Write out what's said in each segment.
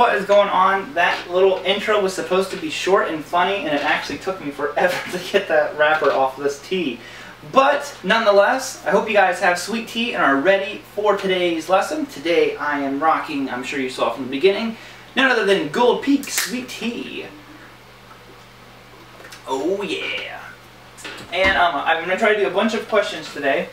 what is going on. That little intro was supposed to be short and funny, and it actually took me forever to get that wrapper off this tea. But nonetheless, I hope you guys have sweet tea and are ready for today's lesson. Today I am rocking, I'm sure you saw from the beginning, none other than Gold Peak Sweet Tea. Oh yeah. And I'm going to try to do a bunch of questions today,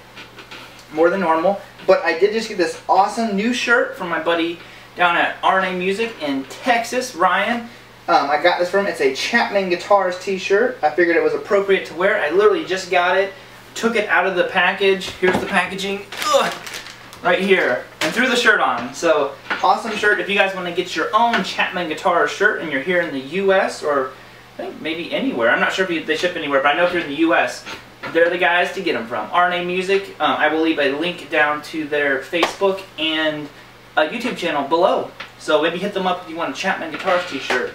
more than normal. But I did just get this awesome new shirt from my buddy down at RNA Music in Texas, Ryan. I got this from him. It's a Chapman Guitars t-shirt. I figured it was appropriate to wear. I literally just got it, took it out of the package. Here's the packaging, right here, and threw the shirt on. So, awesome shirt. If you guys want to get your own Chapman Guitars shirt and you're here in the U.S. or I think maybe anywhere. I'm not sure if they ship anywhere, but I know if you're in the U.S., they're the guys to get them from. RNA Music. I will leave a link down to their Facebook and YouTube channel below. So maybe hit them up if you want a Chapman Guitars t-shirt.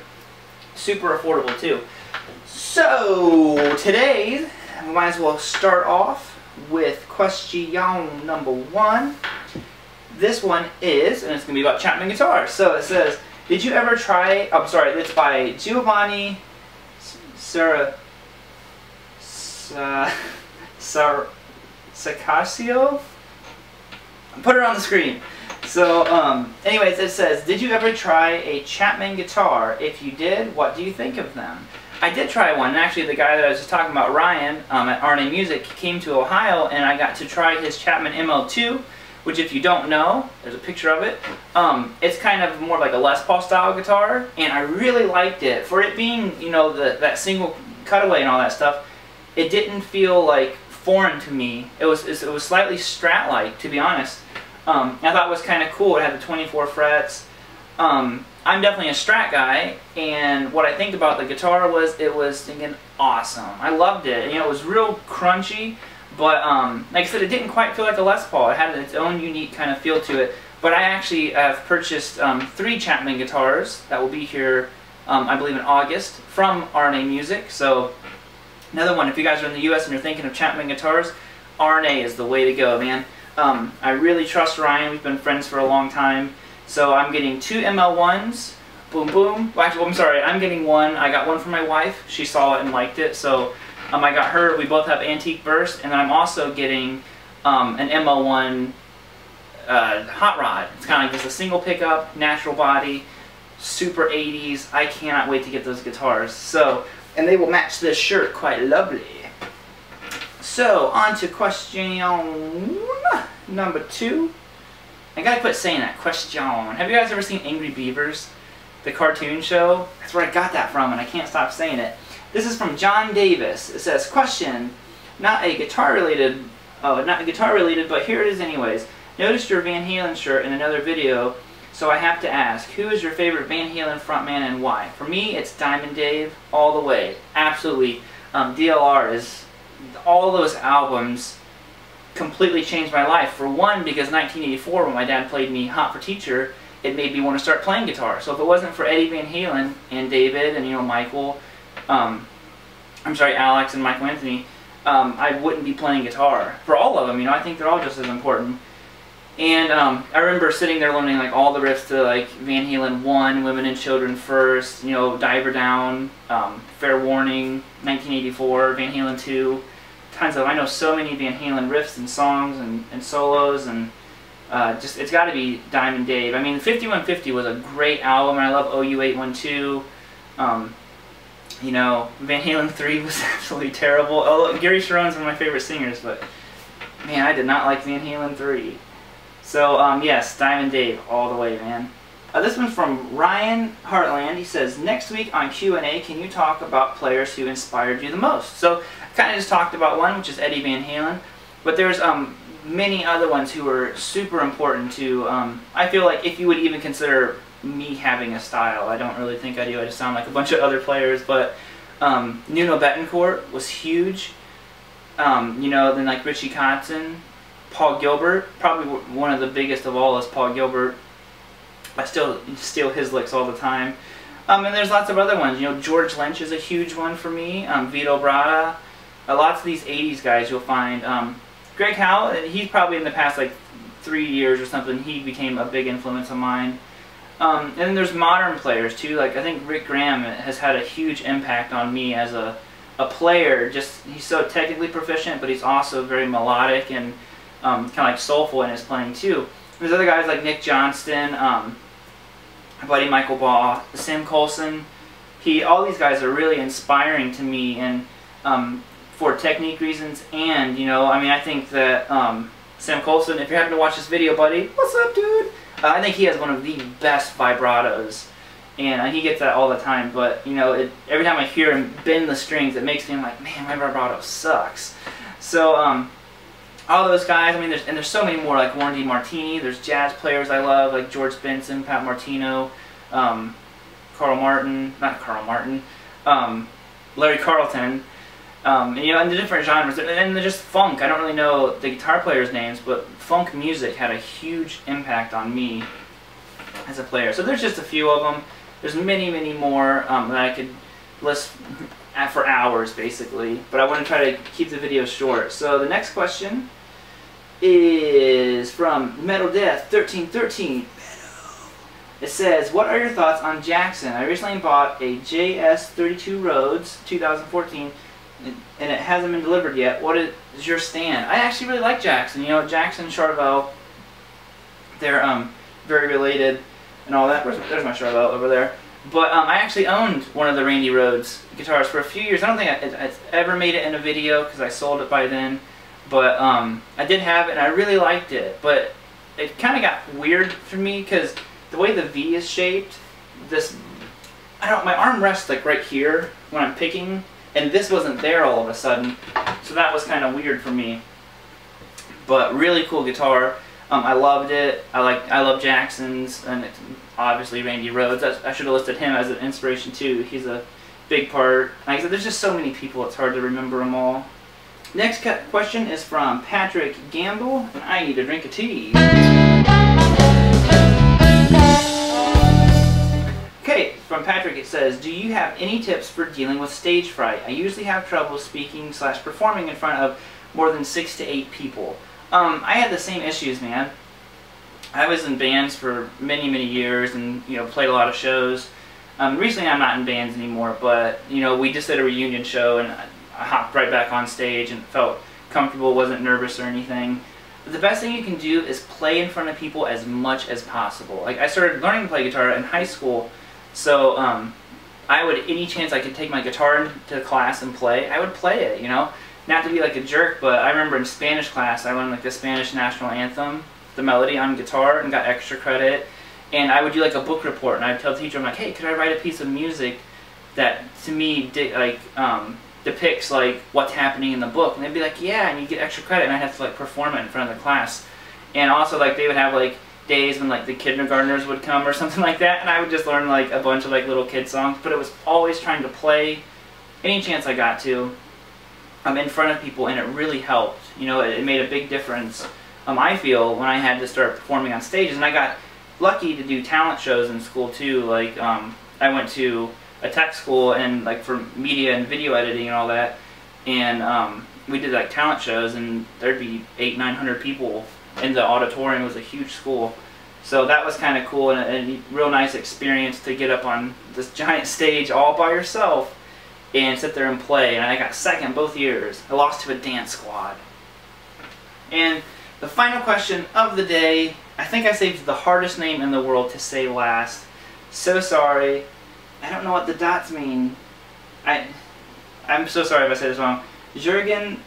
Super affordable too. So today, we might as well start off with question number 1. This one is, and it's going to be about Chapman Guitars. So it says, did you ever try, I'm sorry, it's by Giovanni Sacasio? Put it on the screen. So, anyways, it says, did you ever try a Chapman guitar? If you did, what do you think of them? I did try one, and actually the guy that I was just talking about, Ryan, at RNA Music, came to Ohio, and I got to try his Chapman ML2, which if you don't know, there's a picture of it. It's kind of more like a Les Paul style guitar, and I really liked it. For it being, you know, that single cutaway and all that stuff, it didn't feel like foreign to me. It was slightly Strat-like, to be honest. I thought it was kind of cool. It had the 24 frets. I'm definitely a Strat guy, and what I think about the guitar was it was thinking awesome. I loved it. You know, it was real crunchy, but like I said, it didn't quite feel like a Les Paul. It had its own unique kind of feel to it. But I actually have purchased 3 Chapman guitars that will be here, I believe, in August from RNA Music. So another one, if you guys are in the U.S. and you're thinking of Chapman guitars, RNA is the way to go, man. I really trust Ryan. We've been friends for a long time. So I'm getting 2 ML1s. Boom, boom. Well, actually, I'm sorry. I'm getting one. I got one for my wife. She saw it and liked it. So I got her. We both have Antique Burst. And then I'm also getting an ML1 hot rod. It's kind of like just a single pickup, natural body, super 80s. I cannot wait to get those guitars. So, and they will match this shirt quite lovely. So, on to question number 2. I gotta quit saying that, question. Have you guys ever seen Angry Beavers? The cartoon show? That's where I got that from, and I can't stop saying it. This is from John Davis. It says, question, not guitar related, but here it is anyways. Noticed your Van Halen shirt in another video, so I have to ask, who is your favorite Van Halen frontman and why? For me, it's Diamond Dave all the way. Absolutely. DLR is, all those albums completely changed my life. For one, because 1984, when my dad played me Hot for Teacher, it made me want to start playing guitar. So if it wasn't for Eddie Van Halen and David and, you know, Michael, Alex and Michael Anthony, I wouldn't be playing guitar. For all of them, you know, I think they're all just as important. And I remember sitting there learning like all the riffs to like Van Halen 1, Women and Children First, you know, Diver Down, Fair Warning, 1984, Van Halen 2, tons of, I know so many Van Halen riffs and songs and solos, and just, it's got to be Diamond Dave. I mean, 5150 was a great album, and I love OU812. You know, Van Halen 3 was absolutely terrible. Oh, Gary Sharon's one of my favorite singers, but man, I did not like Van Halen 3. So, yes, Diamond Dave all the way, man. This one's from Ryan Heartland. He says, next week on Q&A, can you talk about players who inspired you the most? So, I kind of just talked about one, which is Eddie Van Halen. But there's many other ones who are super important to, I feel like if you would even consider me having a style. I don't really think I do. I just sound like a bunch of other players. But Nuno Bettencourt was huge. You know, then like Richie Kotzen. Paul Gilbert, probably one of the biggest of all is Paul Gilbert. I still steal his licks all the time. And there's lots of other ones. You know, George Lynch is a huge one for me. Vito Bratta. Lots of these 80s guys you'll find. Greg Howe, he's probably in the past like 3 years or something, he became a big influence of mine. And then there's modern players too. Like I think Rick Graham has had a huge impact on me as a player. Just he's so technically proficient, but he's also very melodic and kind of like soulful in his playing too. There's other guys like Nick Johnston, my buddy Michael Ball, Sam Colson. All these guys are really inspiring to me, and for technique reasons. And you know, I mean, I think that Sam Colson, if you're having to watch this video, buddy, what's up, dude? I think he has one of the best vibratos, and he gets that all the time. But you know, every time I hear him bend the strings, it makes me like, man, my vibrato sucks. So all those guys. I mean, there's so many more, like Warren D. Martini. There's jazz players I love, like George Benson, Pat Martino, Larry Carlton. You know, and the different genres, and they're just funk. I don't really know the guitar players' names, but funk music had a huge impact on me as a player. So there's just a few of them. There's many, many more that I could list for hours, basically. But I want to try to keep the video short. So the next question is from Metal Death 1313. It says, what are your thoughts on Jackson? I recently bought a JS32 Rhodes 2014. And it hasn't been delivered yet. What is your stand? I actually really like Jackson. You know, Jackson and Charvel, they're very related and all that. There's my Charvel over there. But I actually owned one of the Randy Rhodes guitars for a few years. I don't think I ever made it in a video because I sold it by then. But I did have it and I really liked it. But it kind of got weird for me because the way the V is shaped, my arm rests like right here when I'm picking. And this wasn't there all of a sudden, so that was kind of weird for me. But really cool guitar. I loved it. I love Jackson's, and it's obviously Randy Rhodes. I should have listed him as an inspiration too. He's a big part. Like I said, there's just so many people, it's hard to remember them all. Next question is from Patrick Gamble, and I need a drink of tea. Okay, from Patrick it says, do you have any tips for dealing with stage fright? I usually have trouble speaking / performing in front of more than 6 to 8 people. I had the same issues, man. I was in bands for many, many years and, you know, played a lot of shows. Recently I'm not in bands anymore, but, you know, we just did a reunion show and I hopped right back on stage and felt comfortable, wasn't nervous or anything. But the best thing you can do is play in front of people as much as possible. Like, I started learning to play guitar in high school. So I would, any chance I could take my guitar into class and play, I would play it, you know? Not to be like a jerk, but I remember in Spanish class, I learned like the Spanish national anthem, the melody on guitar, and got extra credit. And I would do like a book report, and I'd tell the teacher, I'm like, hey, could I write a piece of music that to me depicts like what's happening in the book? And they'd be like, yeah, and you get extra credit, and I'd have to like perform it in front of the class. And also like they would have like days when like the kindergartners would come or something like that, and I would just learn like a bunch of like little kid songs, but it was always trying to play any chance I got to in front of people, and it really helped. You know, it made a big difference, I feel, when I had to start performing on stages. And I got lucky to do talent shows in school too. Like I went to a tech school and like for media and video editing and all that, and we did like talent shows, and there'd be 800-900 people in the auditorium. It was a huge school, so that was kind of cool, and a real nice experience to get up on this giant stage all by yourself and sit there and play. And I got second both years. I lost to a dance squad. And the final question of the day, I think I saved the hardest name in the world to say last. So sorry. I don't know what the dots mean. I'm so sorry if I said this wrong. Jürgen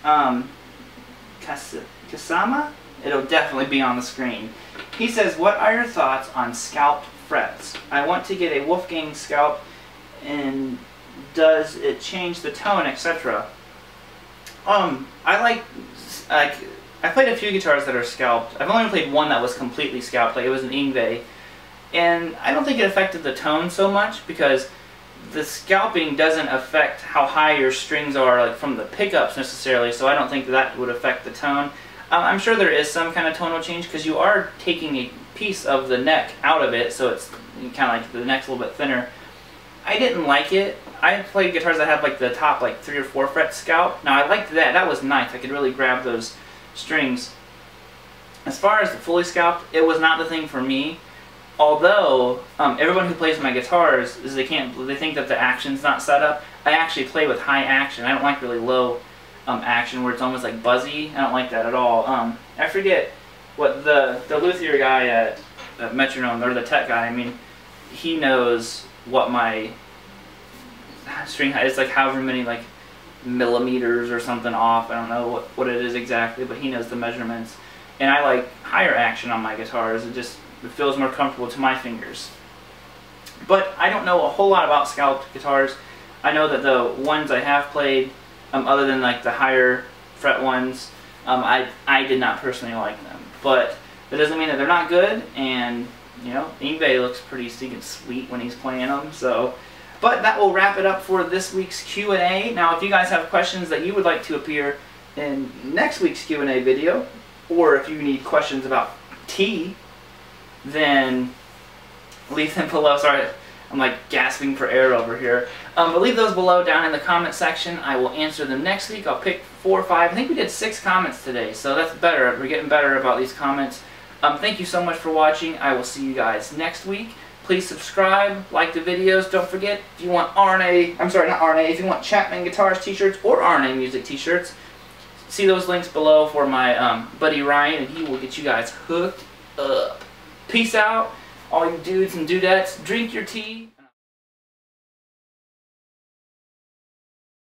Kasama? It'll definitely be on the screen. He says, what are your thoughts on scalped frets? I want to get a Wolfgang scalp, and does it change the tone, etc.? I played a few guitars that are scalped. I've only played one that was completely scalped, like it was an Yngwie. And I don't think it affected the tone so much, because the scalping doesn't affect how high your strings are, like from the pickups necessarily, so I don't think that would affect the tone. I'm sure there is some kind of tonal change, because you are taking a piece of the neck out of it, so it's kind of like the neck's a little bit thinner. I didn't like it. I played guitars that have like the top like 3 or 4 fret scalp. Now I liked that. That was nice. I could really grab those strings. As far as the fully scalped, it was not the thing for me. although everyone who plays my guitars is they think that the action's not set up. I actually play with high action. I don't like really low action where it's almost like buzzy. I don't like that at all. I forget what the luthier guy at Metronome, or the tech guy, I mean, he knows what my string height is, like however many like millimeters or something off. I don't know what it is exactly, but he knows the measurements. And I like higher action on my guitars. It feels more comfortable to my fingers. But I don't know a whole lot about scalloped guitars. I know that the ones I have played, other than like the higher fret ones, I did not personally like them. But that doesn't mean that they're not good, and you know, Yngwie looks pretty stinking sweet when he's playing them. So, but that will wrap it up for this week's Q&A. Now, if you guys have questions that you would like to appear in next week's Q&A video, or if you need questions about tea, then leave them below. Sorry, I'm like gasping for air over here. But leave those below down in the comment section. I will answer them next week. I'll pick 4 or 5. I think we did 6 comments today, so that's better. We're getting better about these comments. Thank you so much for watching. I will see you guys next week. Please subscribe, like the videos. Don't forget, if you want if you want Chapman Guitars t-shirts or RNA Music t-shirts, see those links below for my buddy Ryan, and he will get you guys hooked up. Peace out, all you dudes and dudettes. Drink your tea.